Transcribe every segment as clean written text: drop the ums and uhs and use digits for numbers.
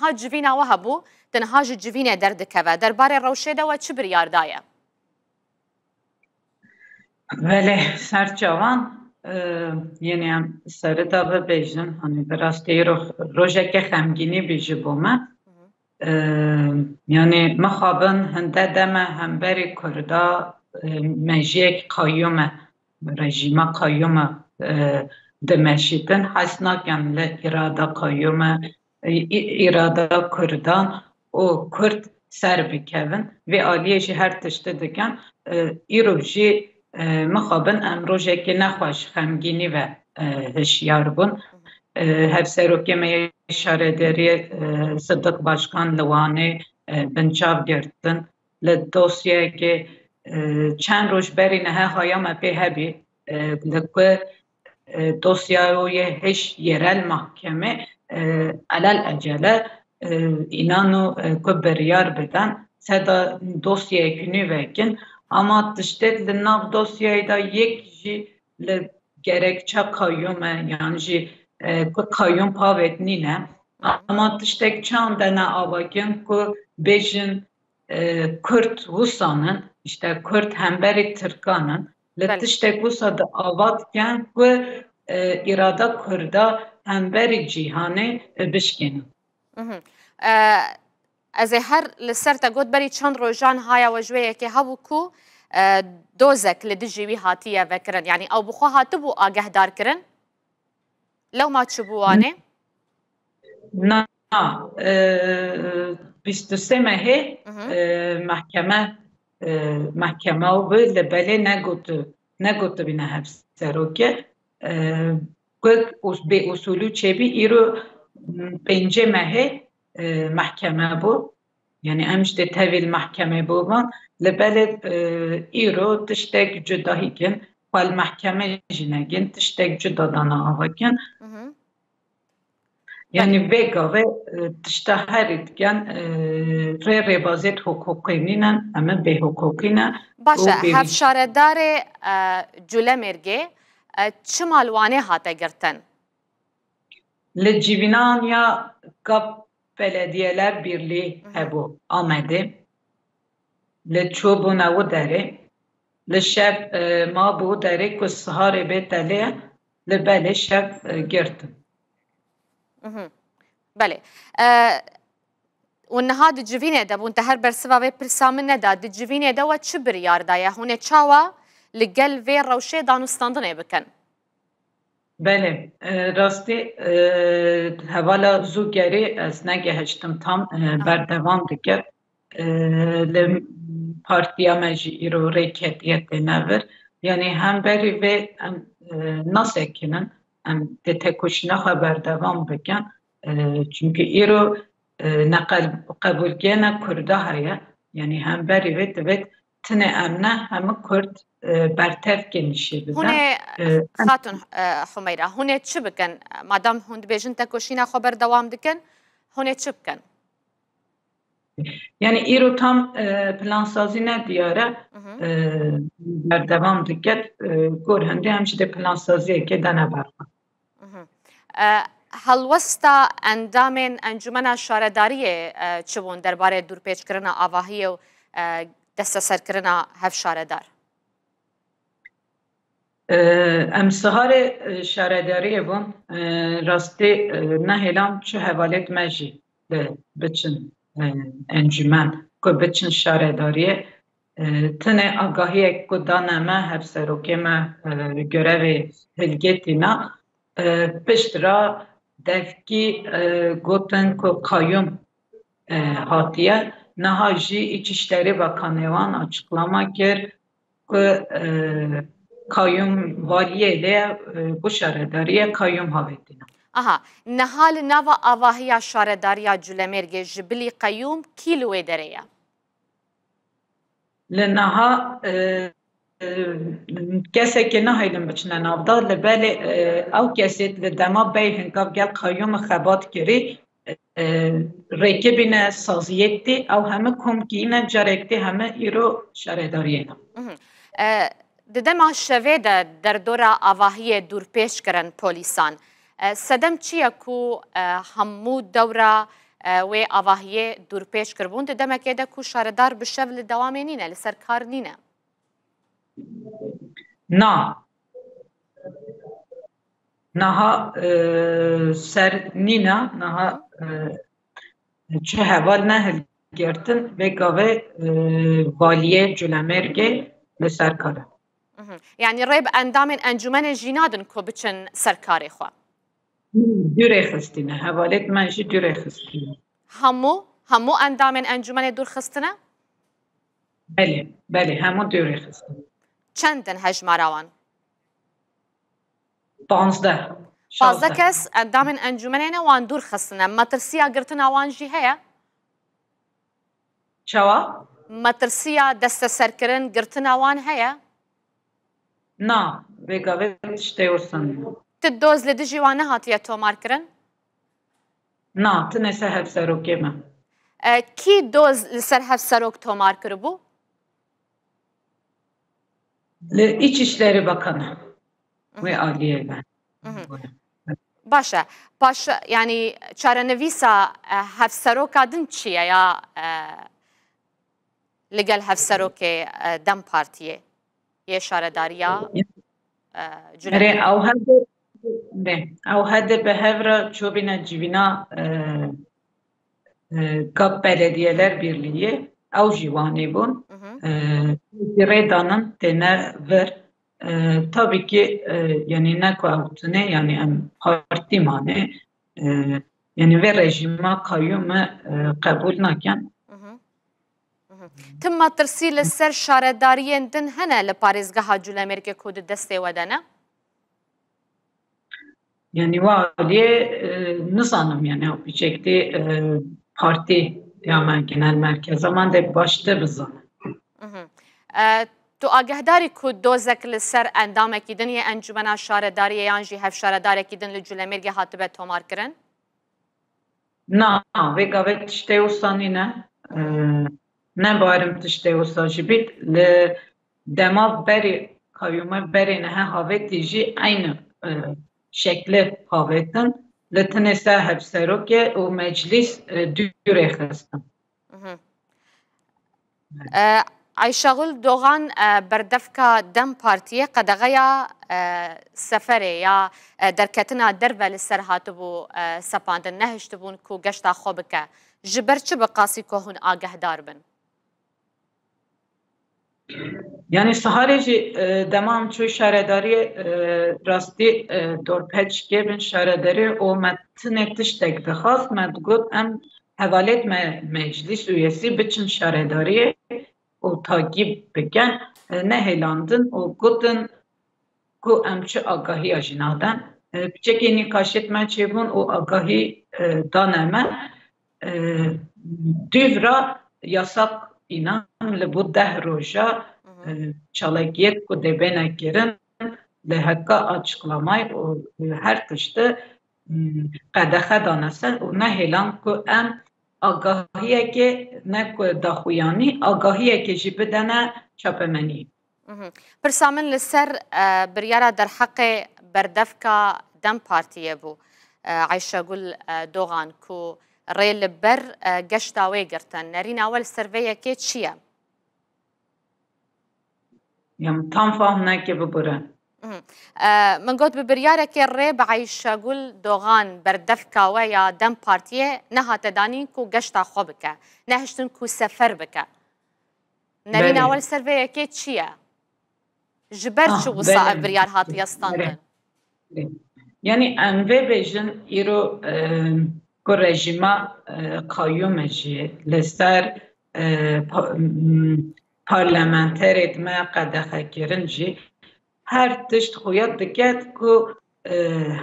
تنها جوینا وهبو تنها جوینا دردکوه درباره روشه دا و چه بریاردایه؟ بله سرچاوان یعنی هم سردا ببیجن هنی براستی روشه که خمگینی بیجی بومه یعنی مخابن هنده دمه همبری کردا مجیک قایومه رژیمه قایومه دمشیدن حسناکن لإراده قایومه إراده کردان و کرد سر بکوین و آلیه هر تشته دکن ایرو جی مخابن امروژه که نخواش خمگینی و هشیار بون هفسروکی می اشاره داری صدق باشکان لوانه بنچاو گردن لدوسیه که چند روز بری نه هایم به هبی لکه دوسیاروی هش yerel mahkeme alel acele inanı kuberiyar beden seda dosya günü vekin ama tiştet li nav dosyayı da yek ji li gerekçe kayyum yani ji ku kayyum pavet nine ama tiştek çan dana avakin ku bejin Kürt Husanın işte Kürt hemberi Türkanın li tiştek Husada avatken ku irada Kürda hemberi cihane bişkenin. از هر لسرتا گود بری چند روزان هایا وجوه که هبو کو دوزک لدجوی هاتیه وکرن یعنی او بخوا هاتبو آگه دار کرن لو ما تشبوانه نه 23 مهه محکمه و لبله نگوتو بینه هفسروکه به اصولو چه بی ایرو 5 مهه محکمه بود یعنی امشته طویل محکمه بود لبله ایرو تشتک جداهی کن وال محکمه جنگین تشتک جدا دانا آوا کن یعنی وگا و تشتا هرید کن ری بازید حقوقی نینن اما به حقوقی نه باشه هفشاردار جوله مرگه چه مالوانه هاته گرتن؟ لجیوینان یا کپ belediyeler birliği hebu amedi le çobuna u dere le şef ma bu dere ku sahare betale le bele şef girtin. بله ونها دجوینه ده بون تهر برسوا و پرسامنه ده دجوینه ده و چه بریار دایه هونه چاوا لگل و روشه دانستاندنه بکن بله راستی حوالا زوگری از نگهشتم تام بردوام دیگر پارتیا مجی ایرو ریکتیت نور یعنی هم بری و nasıl کنن هم ده تکوشنا خبر دوام بکن çünkü ایرو نقل قبولگینا کرده هیا یعنی هم بری و دوید تنه امنه همه کرد برطرف genişi bize. Hune Hatun Humeyra, hune çi bikin? Madam hund bejin tekoşina xeber devam dikin, hune çi bikin? Yani İro tam plansazi ne diyara berdevam diket gorhende hemşi de plansaziye ke dene berman. هەڵوەستا ئەندامێن ئەنجومەنە شارەداریە چ بوون دەربارەی دوورپێچکردنە ئاواهیە و دەستەسەرکردنە هەف شارەدار ام سهار شارەداریە بوون ڕاستی نەهێلام چ هەواڵێت مەژی بچن ئەنجومەن کو بچن شارەداریە tenê agahiyek ku dane me hevserokê me görevê hilgêtîna piştra devkî gotin ku kayyum hatiye niha jî İçişleri Bakanê wan açıklama kir ku kayyum valiyê lê bu şaredariye kayyum havetîne. Aha, niha li nava avahiya şaredariya Culemêrgê ji bilî qayyum kî li wê derê ye? Li niha kesekê nahêlin biçine navda li belê ew kesê li dema bey hingav gel kayyum xebat kirî rêkebîne saziyetê ew heme komkîne carektê heme îro şaredariyê ne. Di dema şevê de derdora avahiyê dûrpêçkirin polîsan. Sedem çi ye ku hemû dewra و آواهیه دور پیش کربون دمکه ده کو شاردار بشو لدوامه نینه لسر کار نینه نا نها سر نینا نها چه هوال نه گرتن و گاوه والیه جلمرگه لسر کاره يعني ريب اندام انجمن جينادن كو بچن سركاري خوا دوره خستینه حوالت منشی دوره خستینه همو اندام انجمن دور خستنه بله همو دوره خستینه چندن هجماراوان 15 کس اندام انجمن وان دور خستنه مترسیا گرتن اوان جی هيا چوا مترسیا دست سرکرن گرتن اوان هيا نا بگاوه تشته ورسن تدوز لدجي وانا هاتيه تومار کرن نا تنسه هف سروکه من کی دوز لسر هف سروک تومار کربو İçişleri Bakanı ve Aliye ben. باشه باش يعني چارنویسا هفسروکا دن چیه یا لگل هفسروک دم پارتیه یه شارداریا جلوی او هده به هفرا چوبینا جیوینا کاب belediyeler birliği او جیوانی بون redanın tene ver tabii ki yani ne kuatune yani parti mane yani ve rejima kayyumu kabul naken تم ترسيل السر شارداريين دن هنا لباريزغا جولامريكا كود دستي ودنا yani valiye nizanım yani o biçekte parti yani genel merkez zaman da başta bizanım. تو آگهداری کو دوزک لسر اندام کیدن یا انجمن شارداری یانجی هف شارداری کیدن لجولمرگ هاتبه تومار کرن؟ نه و گاوت تشته وستانی نه بارم تشته وستانی بید ل دما بری کایومه بری نه هاوتی جی aynı şekli havetin لتنسه هف سروکه و مجلس دوره خستم. عیشاغل دوغان بردفکا دم پارتیه قدغیا سفره یا درکتنا دربه لسر هاتبو سپاندن نهشتبون کو گشتا خوبکه جبر چه بقاسی که هون آگه دار بن؟ Yani sahareci demam çu şaredari rasti dorpeç gebin şaredari o metne tiştek dixaz medgut em hevalet meclis üyesi biçin şaredari o takip biken ne helandın o gudun ku emçi agahi ajinadan biçekeni kaşetme çebun o agahi daneme düvra yasak inan le bu dehroja çalakiyet ku debene girin le hakka açıklamayı o her kışta qadexe danesen o ne helan ku em آگاهیه که نه داخویانی آگاهیه که جی بدنه چاپمنی پرسامن لسر بریارا در حق بردفکا دم پارتیه بو عیشه گل دوغان کو ریل بر گشتاوی گرتن نرین اول سرویه که چیه؟ یم tam فهمنه که ببرن من قلت ببريارة كي بعيشة قول دوغان بردفكا ويا دم بارتيه نها تدانين كو قشتا خوبكا نهشتن كو سفر بكا نرين أول سرفية كي تشيا جبر شو وصا بريار هاتي يستاندن يعني أنوي بيجن إيرو كو رجيما قايوم جي لسر پارلمانترت ما قدخه كرن جي her tişt xuyat diket ku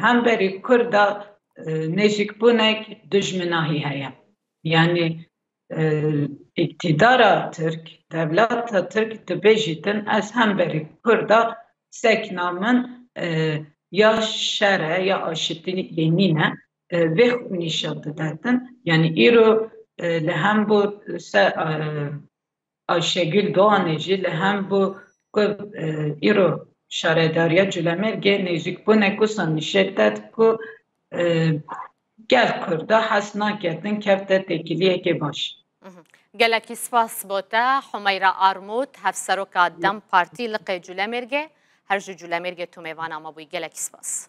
hem beri Kurda nezik bunek düşmenahi heye. Yani iktidara Türk, devleta Türk dibejitin ez hem beri Kurda seknamın ya şere ya aşitini yenine ve nişadı dedin. Yani İro le hem bu Ayşegül Doğaneci le hem bu İro شارداریا جلمرگه نزدیک بونه کسان نشدت کو gel Kurda hasna ketin kefte tekiliye ki baş. gelekî spas bo te Humeyra Armut hevseroka Dem Partî li Qê Culemêrgê her ji Culemêrgê tu mêvana me bûyî gelekî spas.